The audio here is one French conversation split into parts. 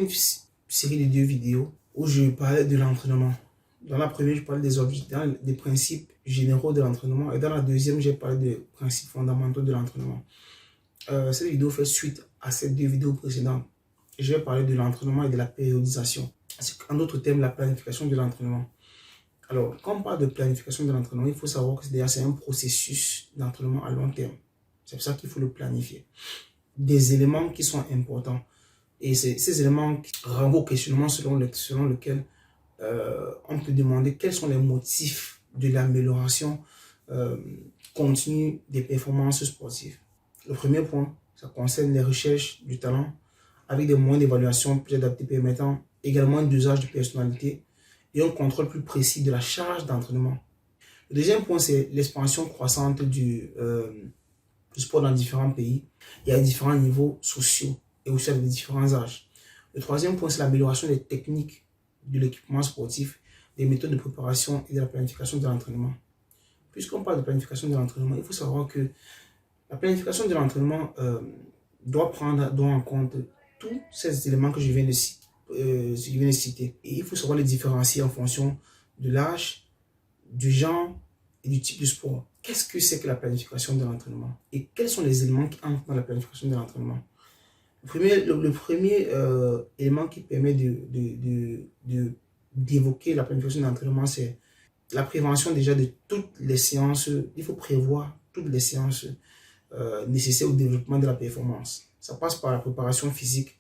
une série de 2 vidéos où je parlais de l'entraînement. Dans la première, je parlais des principes généraux de l'entraînement et dans la deuxième, j'ai parlé des principes fondamentaux de l'entraînement. Cette vidéo fait suite à ces 2 vidéos précédentes. Je vais parler de l'entraînement et de la périodisation. En d'autres termes, la planification de l'entraînement. Alors, quand on parle de planification de l'entraînement, il faut savoir que c'est un processus d'entraînement à long terme. C'est pour ça qu'il faut le planifier. Des éléments qui sont importants. Et ces éléments renvoient au questionnement selon lequel on peut demander quels sont les motifs de l'amélioration continue des performances sportives. Le premier point, ça concerne les recherches du talent avec des moyens d'évaluation plus adaptés permettant également un dosage de personnalité et un contrôle plus précis de la charge d'entraînement. Le deuxième point, c'est l'expansion croissante du sport dans différents pays et à différents niveaux sociaux et aussi avec différents âges. Le troisième point, c'est l'amélioration des techniques de l'équipement sportif, des méthodes de préparation et de la planification de l'entraînement. Puisqu'on parle de planification de l'entraînement, il faut savoir que la planification de l'entraînement doit prendre en compte tous ces éléments que je viens de citer. Et il faut savoir les différencier en fonction de l'âge, du genre et du type de sport. Qu'est-ce que c'est que la planification de l'entraînement? Et quels sont les éléments qui entrent dans la planification de l'entraînement? Le premier élément qui permet d'évoquer la planification de l'entraînement, c'est la prévention déjà de toutes les séances. Il faut prévoir toutes les séances nécessaires au développement de la performance. Ça passe par la préparation physique,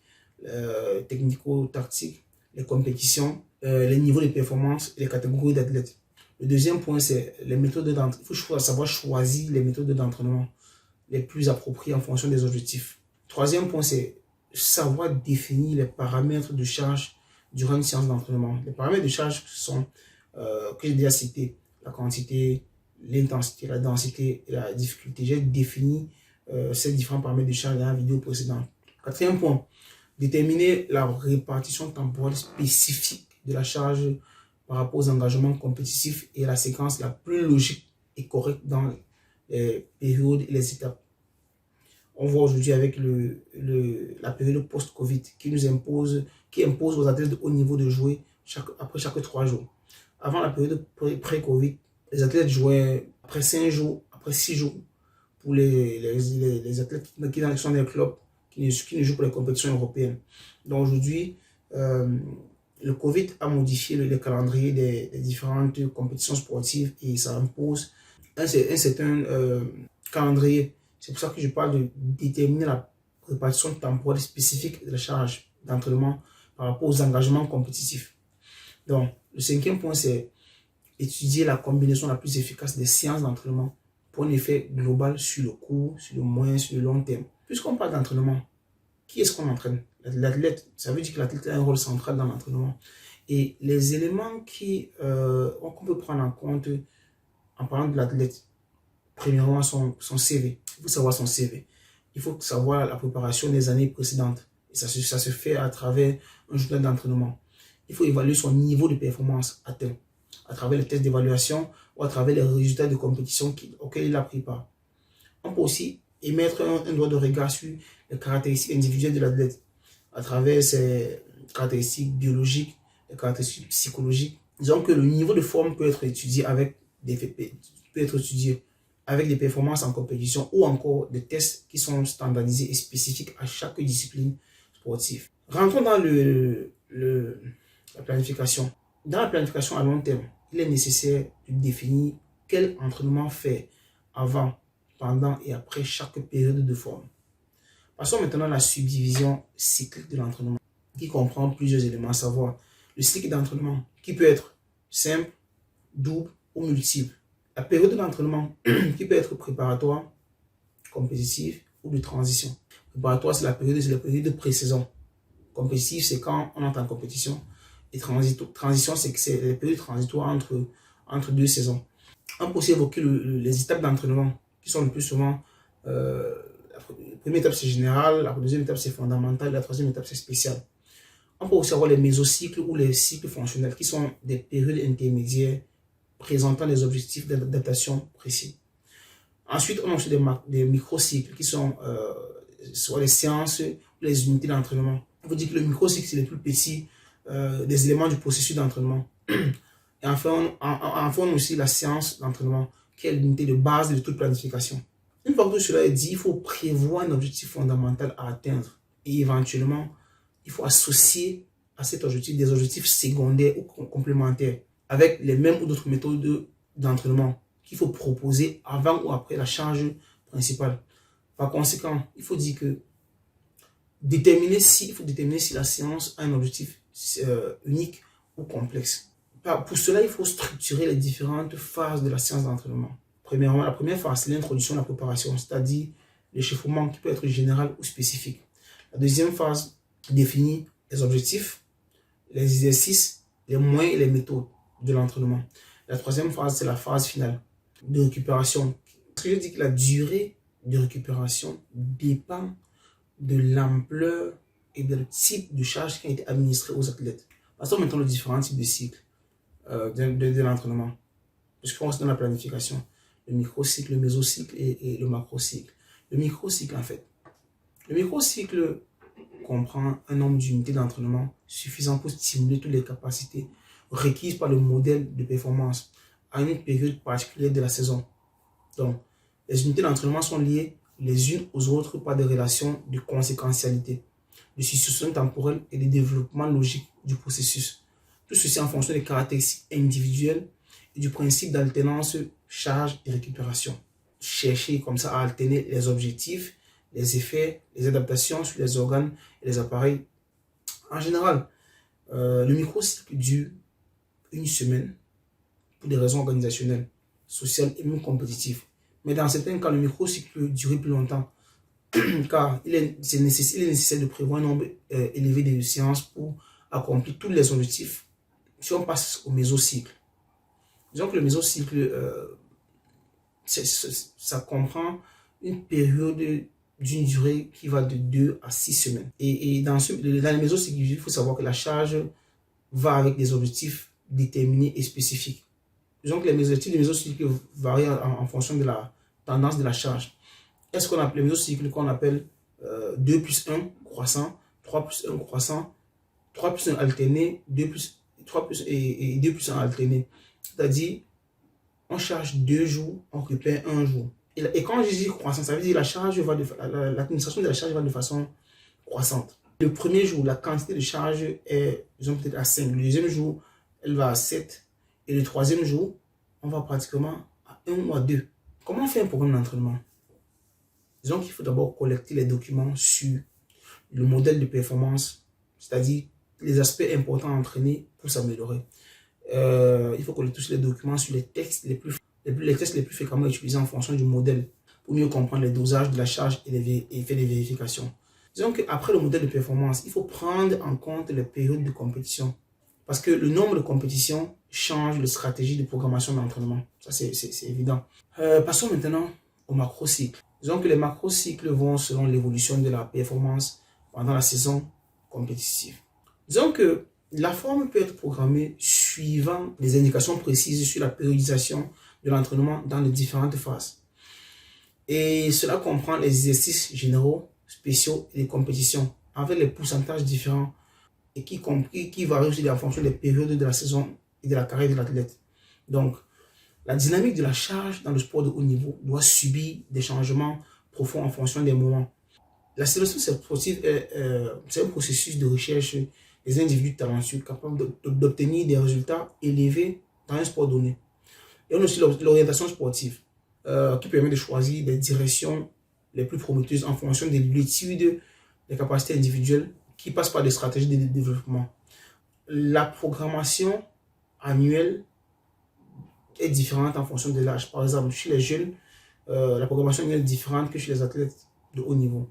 technico-tactique, les compétitions, les niveaux de performance et les catégories d'athlètes. Le deuxième point, c'est les méthodes d'entraînement. Il faut savoir choisir les méthodes d'entraînement les plus appropriées en fonction des objectifs. Troisième point, c'est savoir définir les paramètres de charge durant une séance d'entraînement. Les paramètres de charge sont, que j'ai déjà cités, la quantité, l'intensité, la densité et la difficulté. J'ai défini ces différents paramètres de charge dans la vidéo précédente. Quatrième point, déterminer la répartition temporelle spécifique de la charge par rapport aux engagements compétitifs et la séquence la plus logique et correcte dans les périodes et les étapes. On voit aujourd'hui avec la période post-Covid qui impose aux athlètes de haut niveau de jouer après chaque 3 jours. Avant la période pré-Covid, les athlètes jouaient après 5 jours, après 6 jours. Pour les athlètes qui sont dans les clubs, qui ne jouent pour les compétitions européennes. Donc aujourd'hui, le Covid a modifié le calendrier des différentes compétitions sportives et ça impose un certain calendrier. C'est pour ça que je parle de déterminer la répartition temporelle spécifique de la charge d'entraînement par rapport aux engagements compétitifs. Donc, le cinquième point, c'est étudier la combinaison la plus efficace des séances d'entraînement pour un effet global sur le court, sur le moyen, sur le long terme. Puisqu'on parle d'entraînement, qui est-ce qu'on entraîne? L'athlète. Ça veut dire que l'athlète a un rôle central dans l'entraînement. Et les éléments qu'on peut prendre en compte en parlant de l'athlète, premièrement, son CV. Il faut savoir son CV. Il faut savoir la préparation des années précédentes. Et ça se fait à travers un journal d'entraînement. Il faut évaluer son niveau de performance atteint à travers les tests d'évaluation ou à travers les résultats de compétition auxquels il a pris part. On peut aussi émettre un droit de regard sur les caractéristiques individuelles de l'athlète à travers ses caractéristiques biologiques, les caractéristiques psychologiques. Disons que le niveau de forme peut être étudié avec des performances en compétition ou encore des tests qui sont standardisés et spécifiques à chaque discipline sportive. Rentrons dans la planification. Dans la planification à long terme, il est nécessaire de définir quel entraînement faire avant, pendant et après chaque période de forme. Passons maintenant à la subdivision cyclique de l'entraînement qui comprend plusieurs éléments, à savoir le cycle d'entraînement qui peut être simple, double ou multiple. La période d'entraînement qui peut être préparatoire, compétitive ou de transition. Préparatoire, c'est la période de pré-saison. Compétitive, c'est quand on entre en compétition. Et transition, c'est les périodes transitoires entre 2 saisons. On peut aussi évoquer les étapes d'entraînement qui sont le plus souvent la première étape c'est général, la deuxième étape c'est fondamental, la troisième étape c'est spécial. On peut aussi avoir les mésocycles ou les cycles fonctionnels qui sont des périodes intermédiaires présentant des objectifs d'adaptation précis. Ensuite, on a aussi des microcycles qui sont soit les séances ou les unités d'entraînement. Il faut dire que le microcycle, c'est le plus petit des éléments du processus d'entraînement. Et enfin, on aussi la séance d'entraînement, qui est l'unité de base de toute planification. Une fois que tout cela est dit, il faut prévoir un objectif fondamental à atteindre. Et éventuellement, il faut associer à cet objectif des objectifs secondaires ou complémentaires, avec les mêmes ou d'autres méthodes d'entraînement qu'il faut proposer avant ou après la charge principale. Par conséquent, il faut dire que il faut déterminer si la séance a un objectif unique ou complexe. Pour cela, il faut structurer les différentes phases de la séance d'entraînement. Premièrement, la première phase, c'est l'introduction de la préparation, c'est-à-dire l'échauffement qui peut être général ou spécifique. La deuxième phase définit les objectifs, les exercices, les moyens et les méthodes de l'entraînement. La troisième phase, c'est la phase finale de récupération. Ce que je dis que la durée de récupération dépend de l'ampleur et du type de charge qui a été administrée aux athlètes. Passons maintenant aux différents types de cycles de l'entraînement. Parce qu'on reste dans la planification. Le microcycle, le mésocycle et le macrocycle. Le microcycle, en fait. Le microcycle comprend un nombre d'unités d'entraînement suffisant pour stimuler toutes les capacités requises par le modèle de performance à une période particulière de la saison. Donc, les unités d'entraînement sont liées les unes aux autres par des relations de conséquentialité, de succession temporelle et de développement logique du processus. Tout ceci en fonction des caractéristiques individuelles et du principe d'alternance charge et récupération. Chercher comme ça à alterner les objectifs, les effets, les adaptations sur les organes et les appareils. En général, le microcycle dure une semaine pour des raisons organisationnelles, sociales et même compétitives. Mais dans certains cas, le microcycle peut durer plus longtemps car il est nécessaire de prévoir un nombre élevé de séances pour accomplir tous les objectifs. Si on passe au mésocycle, disons que le mésocycle, ça comprend une période d'une durée qui va de 2 à 6 semaines. Et dans le mésocycle, il faut savoir que la charge va avec des objectifs déterminés et spécifiques. Disons que les objectifs du mésocycle varient en fonction de la tendance de la charge. Est-ce qu'on appelle le mésocycle qu'on appelle 2 plus 1 croissant, 3 plus 1 croissant, 3 plus 1 alterné, 2 plus 1 alterné. C'est-à-dire, on charge 2 jours, on récupère 1 jour. Et quand je dis croissant, ça veut dire que l'administration de la charge va de façon croissante. Le premier jour, la quantité de charge est, disons, peut-être à 5. Le deuxième jour, elle va à 7. Et le troisième jour, on va pratiquement à 1 ou à 2. Comment on fait un programme d'entraînement? Disons qu'il faut d'abord collecter les documents sur le modèle de performance, c'est-à-dire les aspects importants à entraîner pour s'améliorer. Il faut collecter tous les documents sur les textes les plus fréquemment utilisés en fonction du modèle pour mieux comprendre les dosages de la charge et faire des vérifications. Disons qu'après le modèle de performance, il faut prendre en compte les périodes de compétition parce que le nombre de compétitions change de stratégie de programmation d'entraînement. Ça, c'est évident. Passons maintenant au macrocycle. Disons que les macrocycles vont selon l'évolution de la performance pendant la saison compétitive. Disons que la forme peut être programmée suivant des indications précises sur la périodisation de l'entraînement dans les différentes phases. Et cela comprend les exercices généraux, spéciaux et les compétitions avec les pourcentages différents et qui varient aussi en fonction des périodes de la saison et de la carrière de l'athlète. Donc, la dynamique de la charge dans le sport de haut niveau doit subir des changements profonds en fonction des moments. La sélection sportive c'est un processus de recherche des individus talentueux capables d'obtenir des résultats élevés dans un sport donné. Et on a aussi l'orientation sportive qui permet de choisir des directions les plus prometteuses en fonction de l'étude des capacités individuelles qui passent par des stratégies de développement. La programmation annuelle est différente en fonction de l'âge. Par exemple, chez les jeunes, la programmation est différente que chez les athlètes de haut niveau.